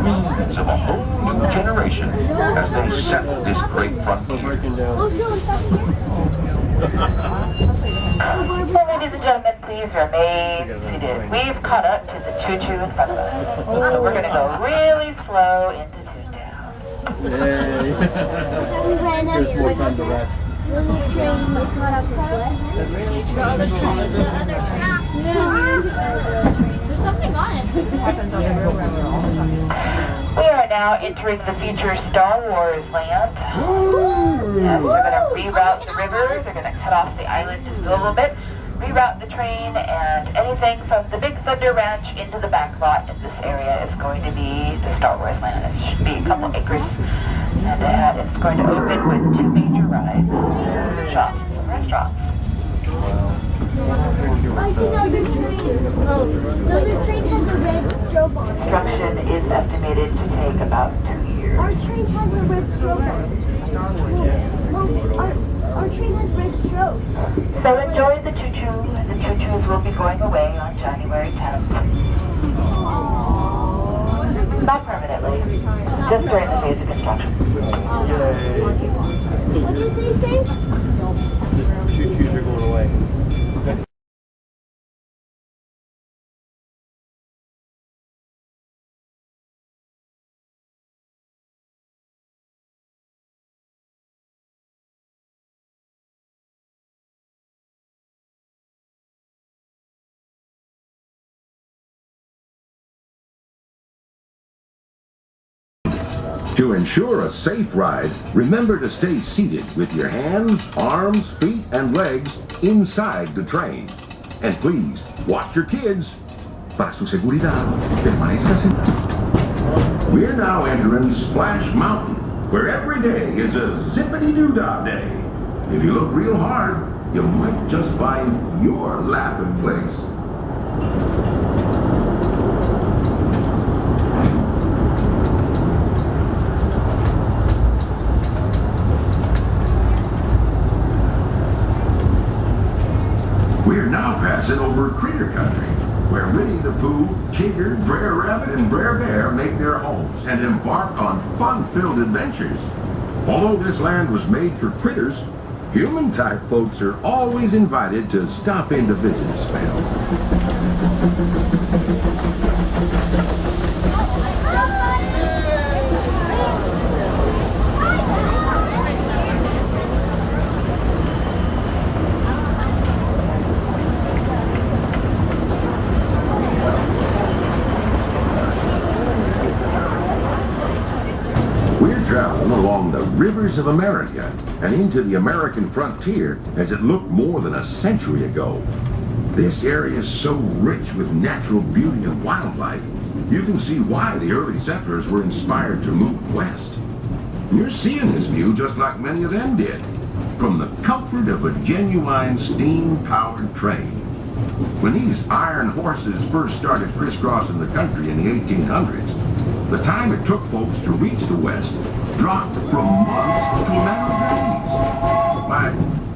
dreams of a whole new generation as they settle this great frontier. Well, ladies and gentlemen, please remain seated. We've caught up to the choo-choo in front of us. So we're going to go really slow into Toontown. There's more time to rest. Was the train caught up with what? The other train. There's something on it. This happens on the railroad all the time. We are now entering the future Star Wars land. Yes, we're going to reroute the rivers. We're going to cut off the island just a little bit, reroute the train, and anything from the Big Thunder Ranch into the back lot in this area is going to be the Star Wars land. It should be a couple acres, and it's going to open with 2 major rides, shops, and some restaurants. I see another train. No, the train has a red strobe on it. Construction is estimated to take about 2 years. Our train has a red strobe on it. Our train has red strobe. So enjoy the choo-choo. The choo-choos will be going away on January 10th. Not permanently, just during the phase of construction. What did they say? The choo-choos are going away. To ensure a safe ride, remember to stay seated with your hands, arms, feet, and legs inside the train. And please, watch your kids. Para su seguridad, permanezca sentado. We're now entering Splash Mountain, where every day is a zippity-doo-dah day. If you look real hard, you might just find your laughing place. We're now passing over Critter Country, where Winnie the Pooh, Tigger, Brer Rabbit, and Brer Bear make their homes and embark on fun-filled adventures. Although this land was made for critters, human-type folks are always invited to stop in to visit a spell. Traveling along the Rivers of Amercia and into the American frontier as it looked more than a century ago. This area is so rich with natural beauty and wildlife, you can see why the early settlers were inspired to move west. You're seeing this view just like many of them did, from the comfort of a genuine steam-powered train. When these iron horses first started crisscrossing the country in the 1800s, the time it took folks to reach the west dropped from months to a matter of days. Why,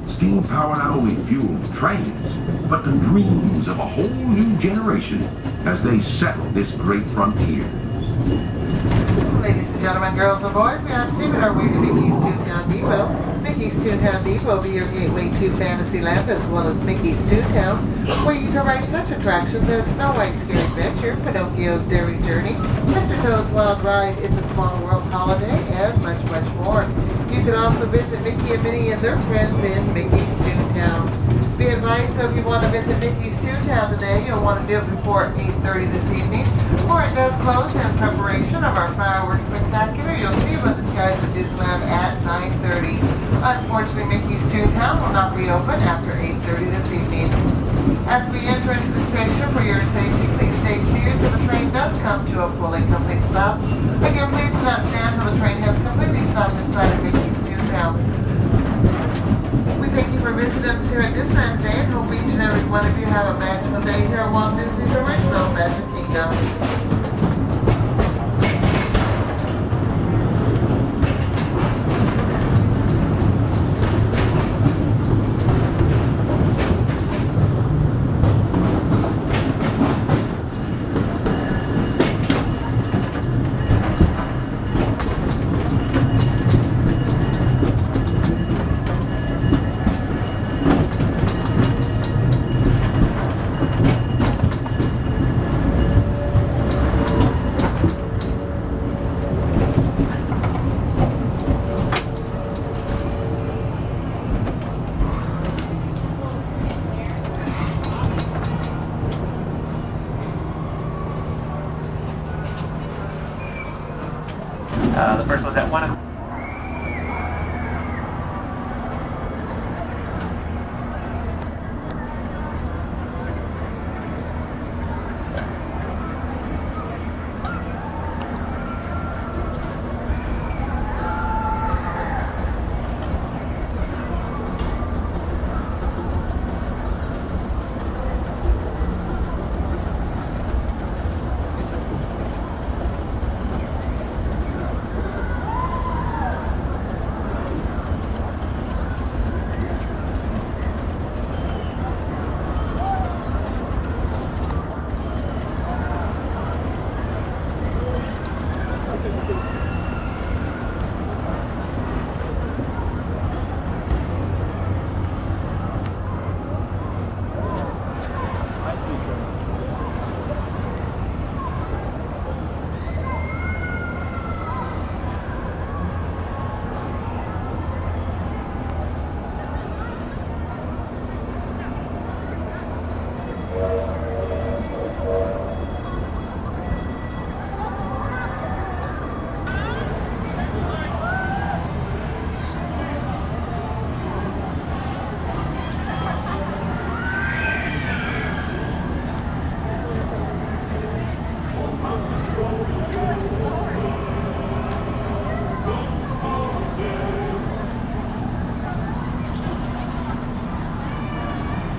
steam power not only fueled trains, but the dreams of a whole new generation as they settled this great frontier. Ladies and gentlemen, girls and boys, we are steaming our way to Mickey's Toontown Depot. Mickey's Toontown Depot will be your gateway to Fantasyland as well as Mickey's Toontown, where you can ride such attractions as Snow White's Scary Adventure, Pinocchio's Daring Journey, Mr. Toad's Wild Ride, It's a Small World Holiday, and much, much more. You can also visit Mickey and Minnie and their friends in Mickey's Toontown. Be advised, so if you want to visit Mickey's Toontown today, you'll want to do it before 8:30 this evening, or it does close in preparation of our fireworks spectacular. You'll see about the skies of Disneyland at 9:30. Unfortunately, Mickey's Toontown will not reopen after 8:30 this evening. As we enter into the station for your safety, please stay seated till the train does come to a fully complete stop. Again, please do not stand until the train has completely stopped inside of Mickey's Toontown. We thank you for visiting us here at Disneyland today and hope each and every one of you have a magical day here at Walt Disney's original Magic Kingdom. The first one's at 1 o'clock.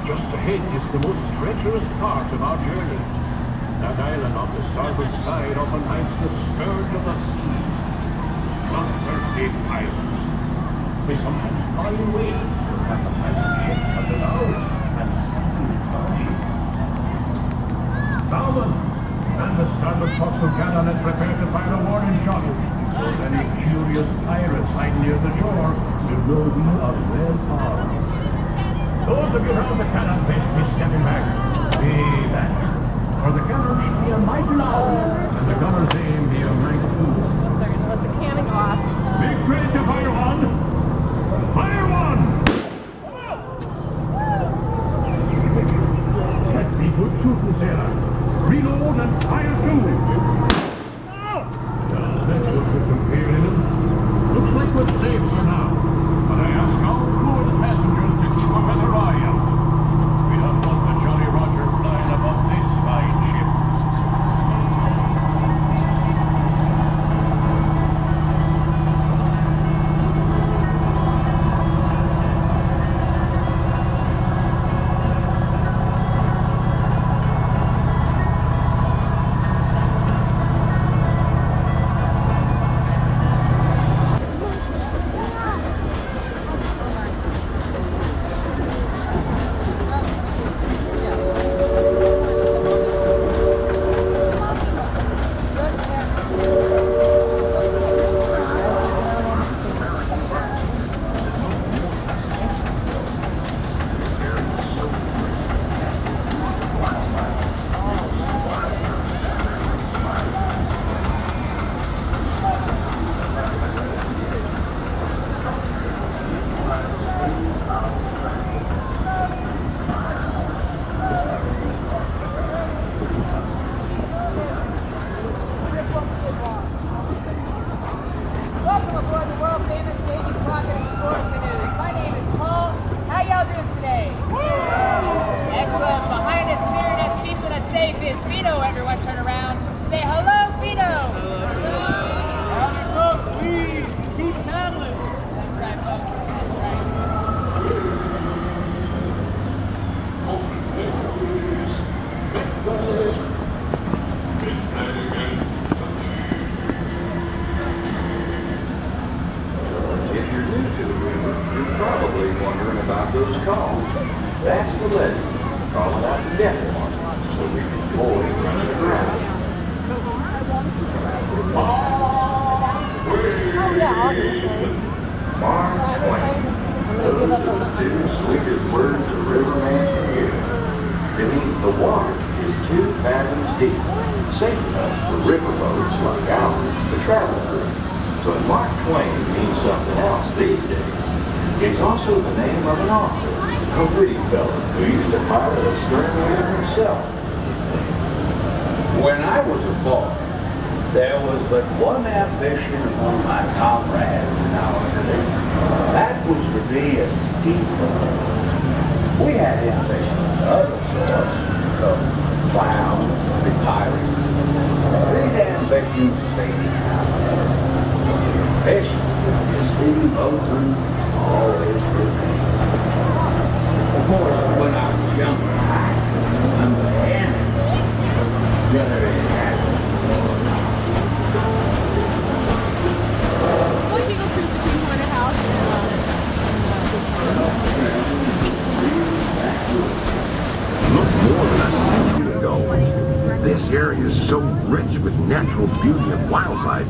Just ahead is the most treacherous part of our journey. That island on the starboard side often hides the scourge of the seas. Bloodthirsty pirates. They sometimes fly away at the pirate ship of the bow and steal from you. Bowman and the starboard forecastle cannon and prepare to fire a warning shot. So any curious pirates hiding near the shore will know we are well armed. Those of you around the cannon face be stepping back. Be back. For the cannon should be a mighty loud, and the gunner's aim be a mighty cool. They're going to let the cannon go off. Be ready to fire one. Fire one! Let me good shooting, Sarah. Reload and fire two. That should put some fear in them. Looks like we're safe for now. But I ask all crew and passengers to keep a better eye out. We don't want the Jolly Roger flying above this fine ship. Welcome aboard the world famous Davy Crockett Explorer canoes. My name is Paul. How y'all doing today? Excellent. Behind us, steering us, keeping us safe is Fino. Everyone turn around. Say hello, Fino. Folks, please keep paddling. That's right, folks. That's right. If you're new to the river, you're probably wondering about those calls. That's the legend, calling out the death mark, so we can avoid running aground. Mark Twain. Those are the two sweetest words a riverman can hear. It means the water is 2 fathoms deep, safe enough for riverboats like ours to travel through. But Mark Twain means something else these days. It's also the name of an author, a witty fellow who used to pilot a stern wheel himself. When I was a boy, There was but one ambition among my comrades nowadays. That was to be a steamboat. We had ambitions of other sorts, become clowns, be pirates. These ambitions faded out. The ambition to be a steamboatman always remained. Of course, when I was younger, I remember the end. Whether it happened. Once you go through the two-corner house Look, more than a century ago, this area is so rich with natural beauty and wildlife,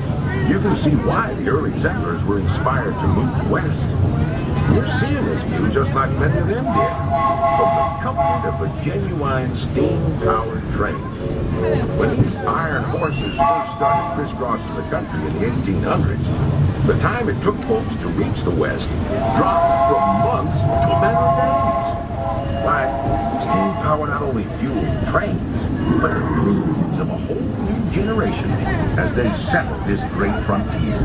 you can see why the early settlers were inspired to move west. You're seeing this view just like many of them did, from the comfort of a genuine steam-powered train. When these iron horses first started crisscrossing the country in the 1800s, the time it took folks to reach the west dropped from months to a matter of days. Why, steam power not only fueled trains, but the dreams of a whole new generation as they settled this great frontier.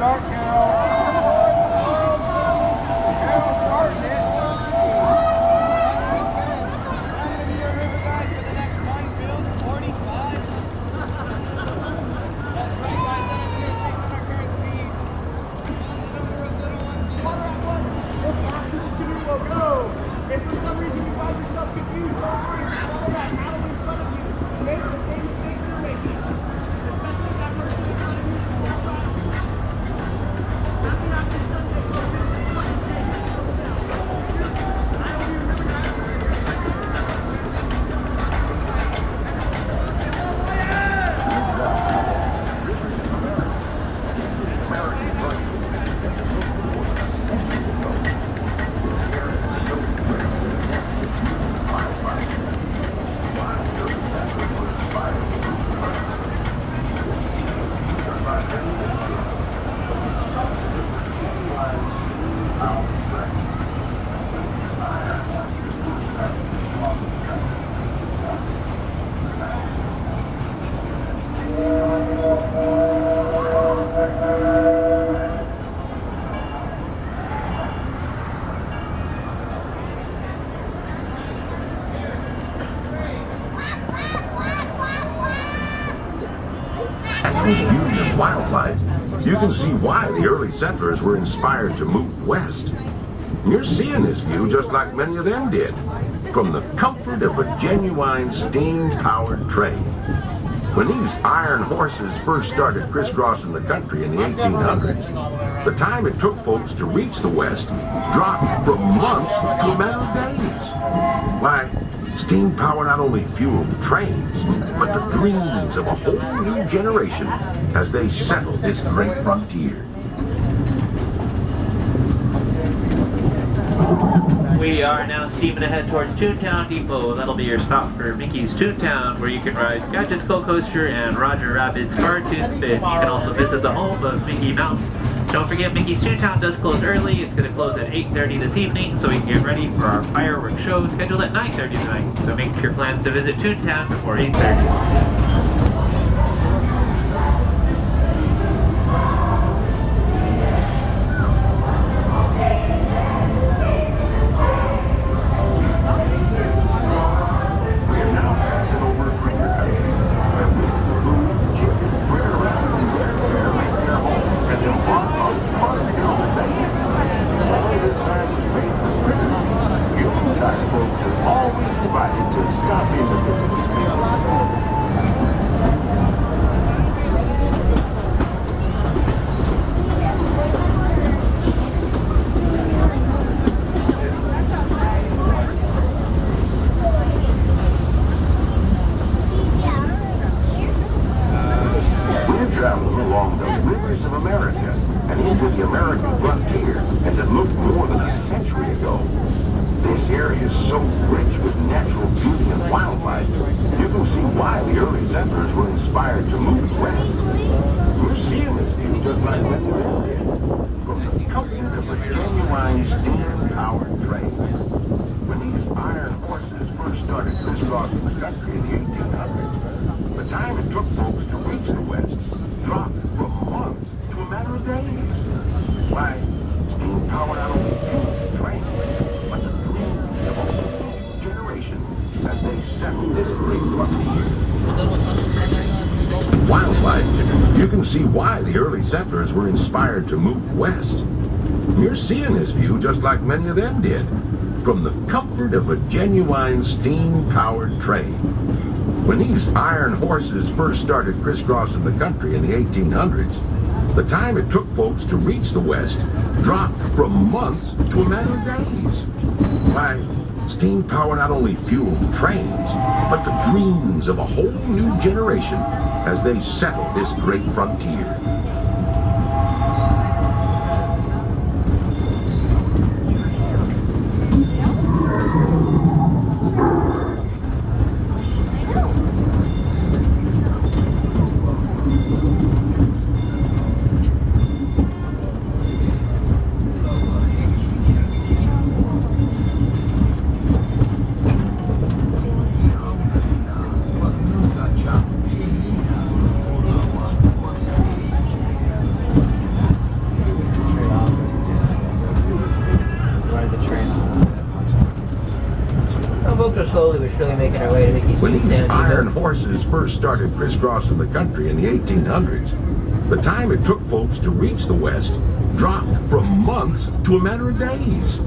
Start, Carol. Carol, starting it. I'm going to be your river guide for the next minefield, 45. That's right, guys. That is based on our current speed. Water at once. After this canoe will go. If for some reason you find yourself confused, don't worry. Follow that arrow in front of you. Make the same mistakes you're making. Especially that person in front of you is a small child. Natural beauty and wildlife, you can see why the early settlers were inspired to move west. You're seeing this view just like many of them did, from the comfort of a genuine steam-powered train. When these iron horses first started crisscrossing the country in the 1800s, the time it took folks to reach the west dropped from months to a matter of days. Why, steam power not only fueled trains, but the dreams of a whole new generation as they settled this great frontier. We are now steaming ahead towards Toontown Depot. That'll be your stop for Mickey's Toontown, where you can ride Gadget's Go Coaster and Roger Rabbit's Cartoon Spin. You can also visit the home of Mickey Mouse. Don't forget, Mickey's Toontown does close early. It's going to close at 8:30 this evening, so you can get ready for our fireworks show scheduled at 9:30 tonight. So make your plans to visit Toontown before 8:30. along the Rivers of America and into the American frontier as it looked more than a century ago. This area is so rich with natural beauty and wildlife, you can see why the early settlers were inspired to move west. We're seeing this view just like when we did, from the comfort of a genuine steam-powered train. When these iron horses first started crisscrossing the country in the 1800s, the time it took folks to reach the west dropped from months to a matter of days. Why, steam powered not only fueled the train, but the dreams of a whole generation as they settled this great frontier. Wildlife, you can see why the early settlers were inspired to move west. You're seeing this view just like many of them did, from the comfort of a genuine steam-powered train. When these iron horses first started crisscrossing the country in the 1800s, the time it took folks to reach the west dropped from months to a matter of days. Why, steam power not only fueled trains, but the dreams of a whole new generation as they settled this great frontier. When these iron horses first started crisscrossing the country in the 1800s, the time it took folks to reach the west dropped from months to a matter of days.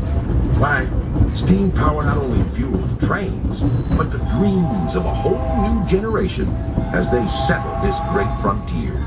Why, steam power not only fueled trains, but the dreams of a whole new generation as they settled this great frontier.